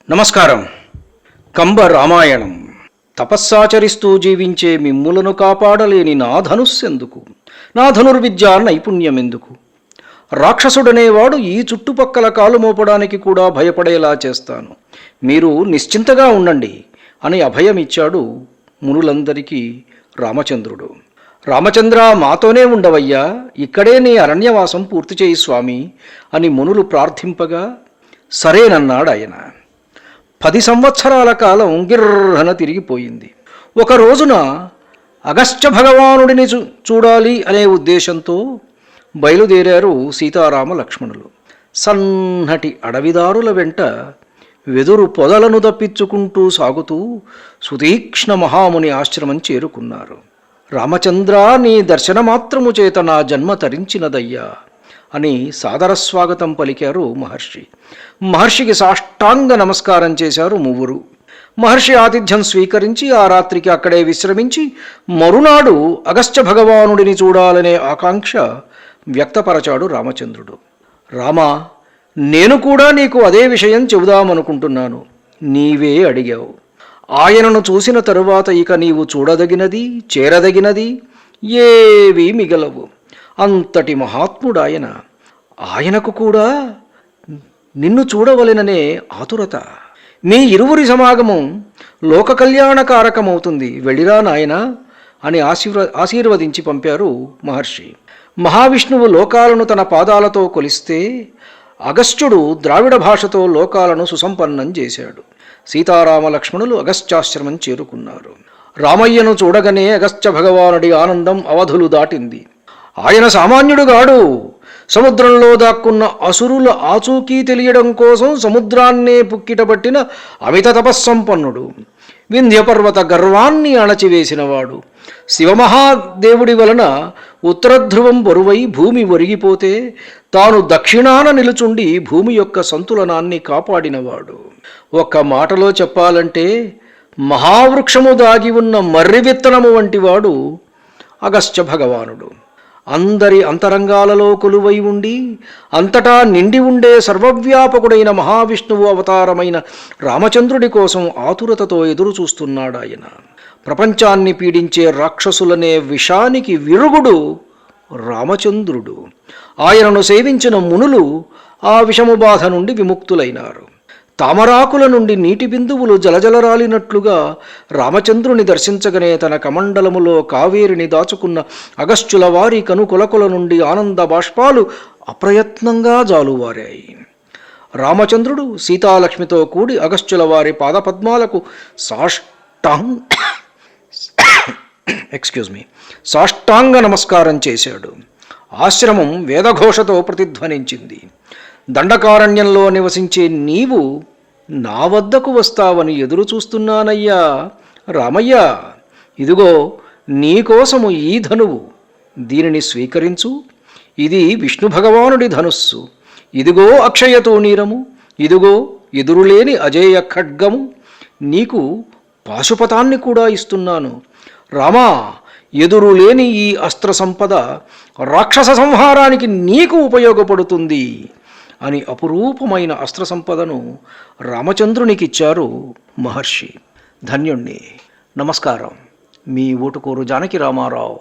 నమస్కారం. కంబ రామాయణం. తపస్సాచరిస్తూ జీవించే మిమ్ములను కాపాడలేని నా ధనుస్సెందుకు, నా ధనుర్విద్యా నైపుణ్యమెందుకు? రాక్షసుడనేవాడు ఈ చుట్టుపక్కల కాలు మోపడానికి కూడా భయపడేలా చేస్తాను. మీరు నిశ్చింతగా ఉండండి అని అభయమిచ్చాడు మునులందరికీ రామచంద్రుడు. రామచంద్ర, మాతోనే ఉండవయ్యా, ఇక్కడే నీ అరణ్యవాసం పూర్తి చేయి స్వామి అని మునులు ప్రార్థింపగా సరేనన్నాడు ఆయన. 10 సంవత్సరాల కాలం గిర్రన తిరిగిపోయింది. ఒక రోజున అగస్త్య భగవానుడిని చూడాలి అనే ఉద్దేశంతో బయలుదేరారు సీతారామ లక్ష్మణులు. సన్నటి అడవిదారుల వెంట వెదురు పొదలను తప్పించుకుంటూ సాగుతూ సుతీక్ష్ణ మహాముని ఆశ్రమం చేరుకున్నారు. రామచంద్ర, నీ దర్శనమాత్రము చేత నా జన్మ తరించినదయ్యా అని సాదరస్వాగతం పలికారు మహర్షి. మహర్షికి సాష్టాంగ నమస్కారం చేశారు ముగ్గురు. మహర్షి ఆతిథ్యం స్వీకరించి ఆ రాత్రికి అక్కడే విశ్రమించి మరునాడు అగస్త్య భగవానుడిని చూడాలనే ఆకాంక్ష వ్యక్తపరచాడు రామచంద్రుడు. రామా, నేను కూడా నీకు అదే విషయం చెబుదామనుకుంటున్నాను. నీవే అడిగావు. ఆయనను చూసిన తరువాత ఇక నీవు చూడదగినది, చేరదగినది ఏవీ మిగలవు. అంతటి మహాత్ముడాయన. ఆయనకు కూడా నిన్ను చూడవలెననే ఆతురత. మీ ఇరువురి సమాగమం లోక కళ్యాణకారకమవుతుంది. వెళ్ళిరా నాయనా అని ఆశీర్వదించి పంపారు మహర్షి. మహావిష్ణువు లోకాలను తన పాదాలతో కొలిస్తే అగస్త్యుడు ద్రావిడ భాషతో లోకాలను సుసంపన్నం చేశాడు. సీతారామ లక్ష్మణులు అగస్త్యాశ్రమం చేరుకున్నారు. రామయ్యను చూడగానే అగస్త్య భగవానుడి ఆనందం అవధులు దాటింది. ఆయన సామాన్యుడుగాడు. సముద్రంలో దాక్కున్న అసురుల ఆచూకీ తెలియడం కోసం సముద్రాన్నే పుక్కిటబట్టిన అమిత తపస్సంపన్నుడు. వింధ్యపర్వత గర్వాన్ని అణచివేసినవాడు. శివమహాదేవుడి వలన ఉత్తర ధ్రువం బరువై భూమి ఒరిగిపోతే తాను దక్షిణాన నిలుచుండి భూమి యొక్క సంతులనాన్ని కాపాడినవాడు. ఒక్క మాటలో చెప్పాలంటే మహావృక్షము దాగి ఉన్న మర్రి విత్తనము వంటివాడు అగస్త్య భగవానుడు. అందరి అంతరంగాలలో కొలువై ఉండి అంతటా నిండి ఉండే సర్వవ్యాపకుడైన మహావిష్ణువు అవతారమైన రామచంద్రుడి కోసం ఆతురతతో ఎదురు చూస్తున్నాడాయన. ప్రపంచాన్ని పీడించే రాక్షసులనే విషానికి విరుగుడు రామచంద్రుడు. ఆయనను సేవించిన మునులు ఆ విషము బాధ నుండి విముక్తులైనారు. తామరాకుల నుండి నీటి బిందువులు జలజలరాలినట్లుగా రామచంద్రుని దర్శించగనే తన కమండలములో కావేరిని దాచుకున్న అగస్త్యుల వారి కనుకొలకొల నుండి ఆనంద బాష్పాలు అప్రయత్నంగా జాలువారాయి. రామచంద్రుడు సీతాలక్ష్మితో కూడి అగస్త్యుల వారి పాదపద్మాలకు సాష్టాంగ నమస్కారం చేశాడు. ఆశ్రమం వేదఘోషతో ప్రతిధ్వనించింది. దండకారణ్యంలో నివసించే నీవు నా వద్దకు వస్తావని ఎదురు చూస్తున్నానయ్యా రామయ్య. ఇదిగో నీకోసము ఈ ధనువు, దీనిని స్వీకరించు. ఇది విష్ణు భగవానుడి ధనుస్సు. ఇదిగో అక్షయతూణీరము, ఇదిగో ఎదురులేని అజేయ ఖడ్గము. నీకు పాశుపతాన్ని కూడా ఇస్తున్నాను. రామా, ఎదురులేని ఈ అస్త్ర సంపద రాక్షస సంహారానికి నీకు ఉపయోగపడుతుంది అని అపురూపమైన అస్త్ర సంపదను రామచంద్రునికిచ్చారు మహర్షి. ధన్యుణ్ణి. నమస్కారం. మీ ఊటుకూరు జానకి రామారావు.